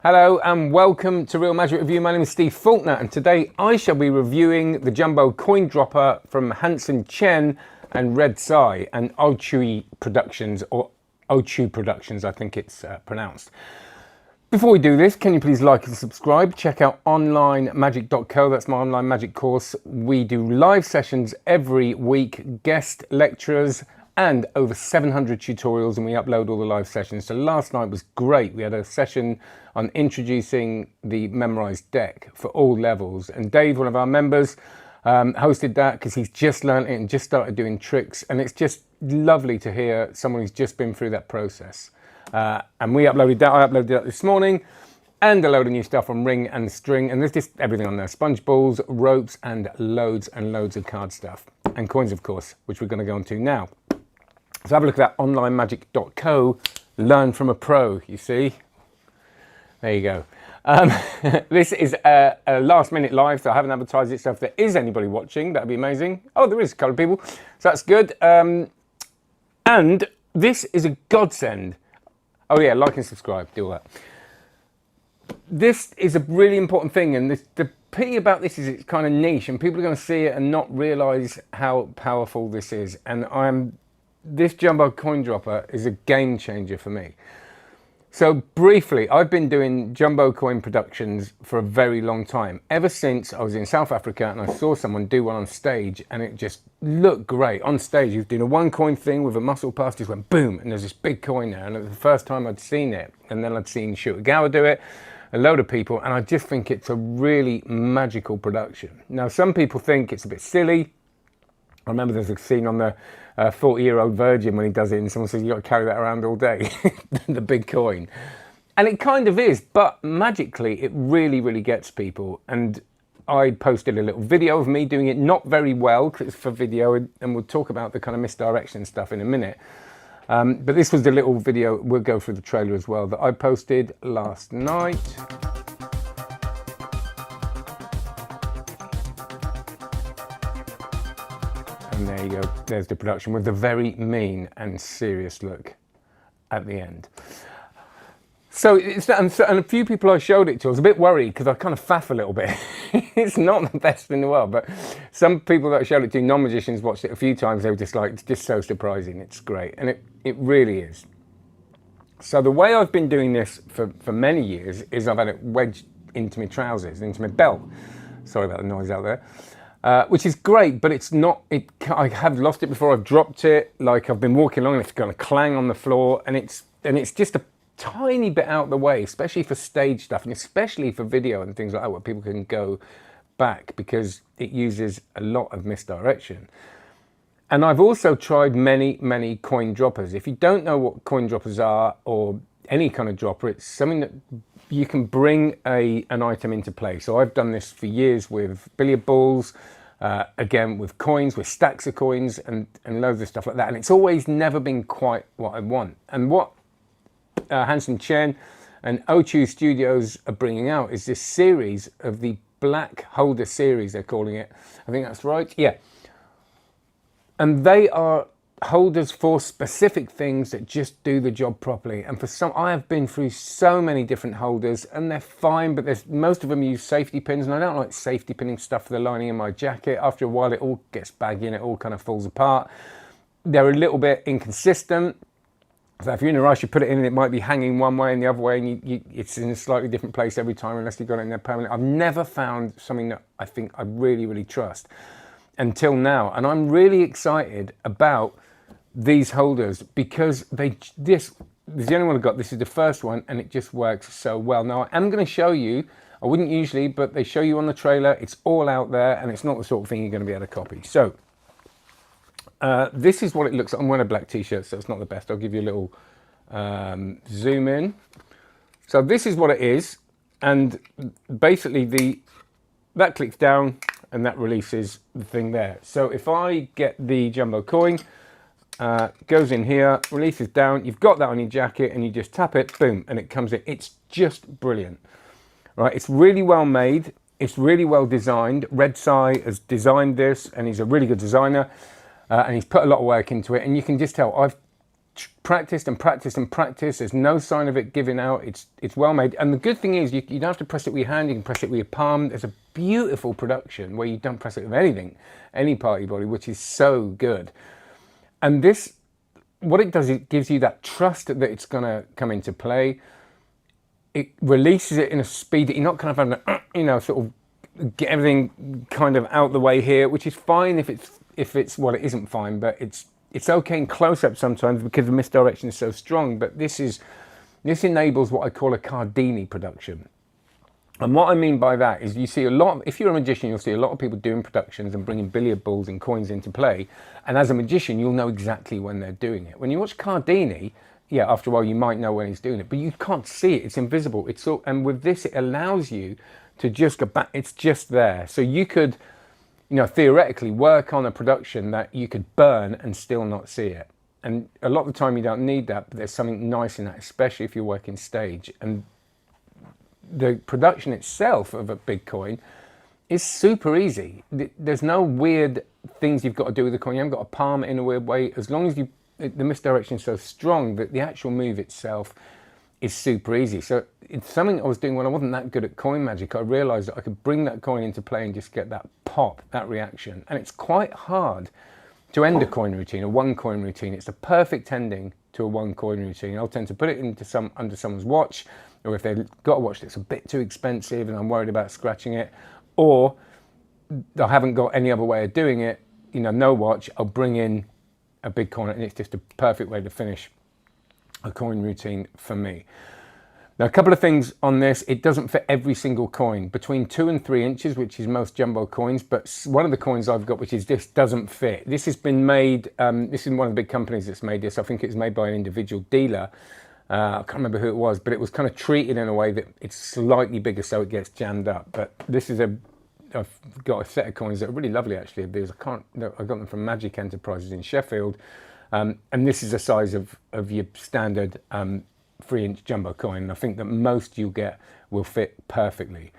Hello and welcome to Real Magic Review. My name is Steve Faulkner and today I shall be reviewing the jumbo coin dropper from Hanson, Chien and Red Tsai and Ochu Productions, or Ochu Productions I think it's pronounced. Before we do this, can you please like and subscribe? Check out onlinemagic.co, that's my online magic course. We do live sessions every week, guest lecturers, and over 700 tutorials, and we upload all the live sessions. So last night was great. We had a session on introducing the memorized deck for all levels. And Dave, one of our members, hosted that because he's just learned it and just started doing tricks. And it's just lovely to hear someone who's just been through that process. And we uploaded that. I uploaded that this morning. And a load of new stuff on ring and string. And there's just everything on there. Sponge balls, ropes, and loads of card stuff. And coins, of course, which we're going to go on to now. So have a look at that, onlinemagic.co, learn from a pro, you see. There you go. This is a last minute live, so I haven't advertised it, so if there is anybody watching, that'd be amazing. Oh, there is a couple of people, so that's good. And this is a godsend. Oh yeah, like and subscribe, do all that. This is a really important thing, and the pity about this is it's kind of niche, and people are going to see it and not realise how powerful this is. And this jumbo coin dropper is a game changer for me. So briefly, I've been doing jumbo coin productions for a very long time. Ever since I was in South Africa and I saw someone do one on stage and it just looked great. On stage, he was doing a one coin thing with a muscle pass, just went boom, and there's this big coin there. And it was the first time I'd seen it. And then I'd seen Shooter do it, a load of people, and I just think it's a really magical production. Now, some people think it's a bit silly. I remember there's a scene on the 40-year-old virgin when he does it and someone says you got to carry that around all day, the big coin. And it kind of is, but magically it really gets people. And I posted a little video of me doing it, not very well because it's for video, and we'll talk about the kind of misdirection stuff in a minute. But this was the little video, we'll go through the trailer as well, that I posted last night. And there you go, there's the production with the very mean and serious look at the end. So, and a few people I showed it to, I was a bit worried because I kind of faff a little bit. It's not the best in the world, but some people that I showed it to, non-magicians, watched it a few times, they were just like, it's just so surprising, it's great. And it really is. So the way I've been doing this for many years is I've had it wedged into my trousers, into my belt. Sorry about the noise out there. Which is great, but it's not, I have lost it before, I've dropped it, like I've been walking along and it's going to clang on the floor, and it's just a tiny bit out of the way, especially for stage stuff, and especially for video and things like that, where people can go back, because it uses a lot of misdirection. And I've also tried many coin droppers. If you don't know what coin droppers are, or any kind of dropper, it's something that you can bring an item into play. So I've done this for years with billiard balls, again with coins, with stacks of coins and loads of stuff like that. And it's always never been quite what I want. And what Hanson, Chien and Ochu Studios are bringing out is this series of the Black Holder series, they're calling it. I think that's right, yeah. And they are holders for specific things that just do the job properly. And for some, I have been through so many different holders and they're fine, but most of them use safety pins, and I don't like safety pinning stuff for the lining in my jacket. After a while it all gets baggy and it all kind of falls apart. They're a little bit inconsistent, so if you're in a rush you put it in and it might be hanging one way and the other way, and it's in a slightly different place every time unless you've got it in there permanently. I've never found something that I think I really trust until now, and I'm really excited about these holders because this is the only one I've got. This is the first one and it just works so well. Now I am going to show you, I wouldn't usually, but they show you on the trailer, it's all out there and it's not the sort of thing you're going to be able to copy. So this is what it looks like. I'm wearing a black t-shirt, so it's not the best. I'll give you a little zoom in. So this is what it is, and basically that clicks down and that releases the thing there. So if I get the jumbo coin, goes in here, releases down, you've got that on your jacket and you just tap it, boom, and it comes in. It's just brilliant, right? It's really well made, it's really well designed. Red Tsai has designed this and he's a really good designer, and he's put a lot of work into it, and you can just tell practiced and practiced and practiced. There's no sign of it giving out. It's well made. And the good thing is you don't have to press it with your hand. You can press it with your palm. There's a beautiful production where you don't press it with anything, any part of your body, which is so good. And this, what it does, it gives you that trust that it's going to come into play. It releases it in a speed that you're not kind of having to, you know, sort of get everything kind of out the way here, which is fine if it's well, it isn't fine, but it's okay in close-up sometimes because the misdirection is so strong. But this enables what I call a Cardini production. And what I mean by that is you see a lot, if you're a magician, you'll see a lot of people doing productions and bringing billiard balls and coins into play. And as a magician, you'll know exactly when they're doing it. When you watch Cardini, yeah, after a while you might know when he's doing it, but you can't see it, it's invisible. And with this, it allows you to just go back, it's just there. So you could, you know, theoretically work on a production that you could burn and still not see it. And a lot of the time you don't need that, but there's something nice in that, especially if you're working stage. And the production itself of a big coin is super easy. There's no weird things you've got to do with the coin. You haven't got to palm it in a weird way. As long as the misdirection is so strong that the actual move itself is super easy. So it's something I was doing when I wasn't that good at coin magic. I realized that I could bring that coin into play and just get that pop, that reaction. And it's quite hard to end a coin routine, a one coin routine. It's the perfect ending to a one coin routine. I'll tend to put it into under someone's watch, or if they've got a watch that's a bit too expensive and I'm worried about scratching it, or I haven't got any other way of doing it, you know, no watch, I'll bring in a big coin, and it's just a perfect way to finish a coin routine for me. Now, a couple of things on this. It doesn't fit every single coin, between 2 and 3 inches, which is most jumbo coins, but one of the coins I've got, which is this, doesn't fit. This has been made, this is one of the big companies that's made this. I think it's made by an individual dealer. I can't remember who it was, but it was kind of treated in a way that it's slightly bigger so it gets jammed up. But this is I've got a set of coins that are really lovely actually. I got them from Magic Enterprises in Sheffield. And this is the size of your standard 3-inch jumbo coin. And I think that most you'll get will fit perfectly.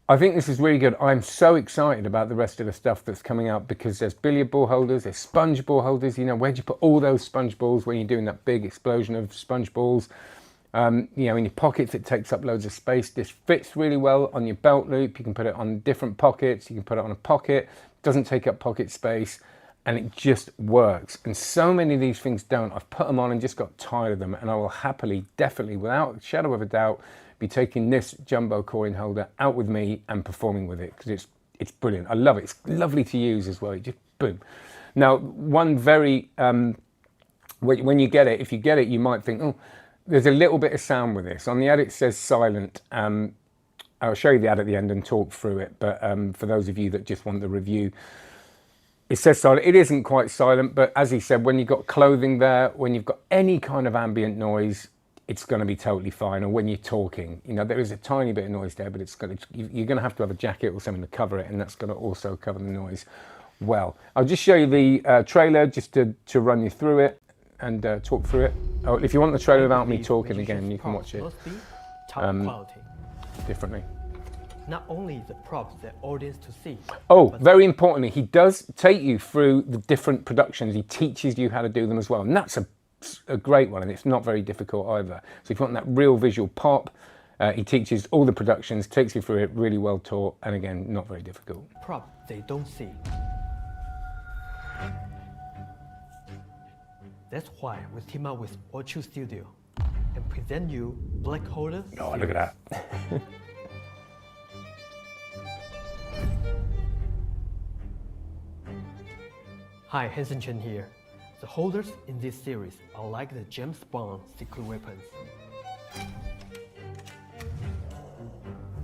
I think this is really good. I'm so excited about the rest of the stuff that's coming out because there's billiard ball holders, there's sponge ball holders. You know, where'd you put all those sponge balls when you're doing that big explosion of sponge balls? You know, in your pockets, it takes up loads of space. This fits really well on your belt loop. You can put it on different pockets. You can put it on a pocket. Doesn't take up pocket space. And it just works. And so many of these things don't. I've put them on and just got tired of them. And I will happily, definitely, without a shadow of a doubt, be taking this jumbo coin holder out with me and performing with it because it's brilliant. I love it. It's lovely to use as well. You just boom. Now, one very, when you get it, if you get it, you might think, oh, there's a little bit of sound with this. On the ad, it says silent. I'll show you the ad at the end and talk through it. But for those of you that just want the review, it says silent. It isn't quite silent, but as he said, when you've got clothing there, when you've got any kind of ambient noise, it's going to be totally fine. Or when you're talking, you know, there is a tiny bit of noise there, but you're going to have a jacket or something to cover it, and that's going to also cover the noise well. I'll just show you the trailer just to run you through it and talk through it. Oh, if you want the trailer without me talking again, you can watch it differently. Not only the props the audience to see. Oh, very importantly, he does take you through the different productions. He teaches you how to do them as well. And that's a great one, and it's not very difficult either. So if you want that real visual pop, he teaches all the productions, takes you through it, really well taught, and again, not very difficult. Prop they don't see. That's why we team up with Ochu Studio and present you Black Holder. Oh, look at that. Hi, Hanson Chien here. The holders in this series are like the James Bond secret weapons.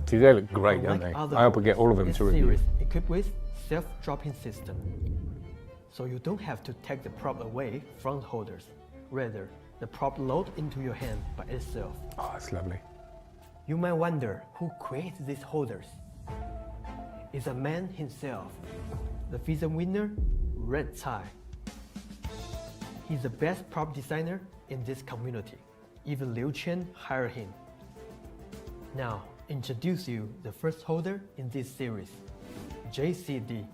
See, they look great, don't they? I hope we get all of them to review. This series equipped with self-dropping system. So you don't have to take the prop away from the holders. Rather, the prop load into your hand by itself. Oh, that's lovely. You might wonder who created these holders. It's a man himself, the visa winner, Tsai. He's the best prop designer in this community. Even Liu Chien hired him. Now, introduce you the first holder in this series, JCD.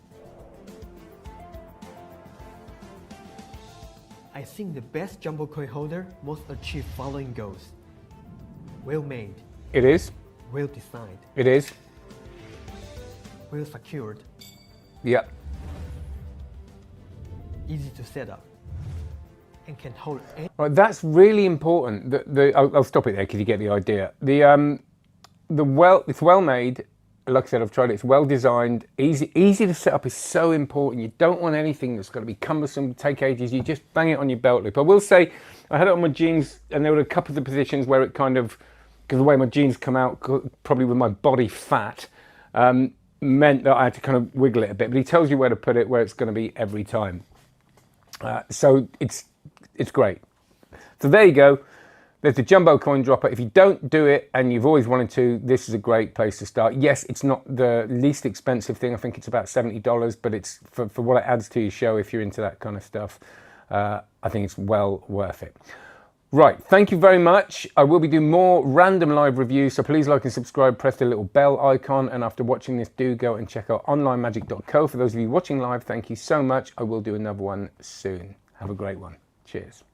I think the best jumbo coin holder must achieve following goals. Well made, It is. well designed, It is. well secured, Yep. easy to set up, and can hold any. Right, that's really important. I'll stop it there because you get the idea. It's well made. Like I said, I've tried it. It's well designed. Easy to set up is so important. You don't want anything that's going to be cumbersome, take ages. You just bang it on your belt loop. I will say, I had it on my jeans, and there were a couple of the positions where it kind of, because the way my jeans come out, probably with my body fat, meant that I had to kind of wiggle it a bit. But he tells you where to put it, where it's going to be every time. So it's great. So there you go. There's the jumbo coin dropper. If you don't do it and you've always wanted to, this is a great place to start. Yes, it's not the least expensive thing. I think it's about $70, but it's for what it adds to your show. If you're into that kind of stuff, I think it's well worth it. Right, thank you very much. I will be doing more random live reviews, so please like and subscribe, press the little bell icon, and after watching this, do go and check out onlinemagic.co. For those of you watching live, thank you so much. I will do another one soon. Have a great one. Cheers.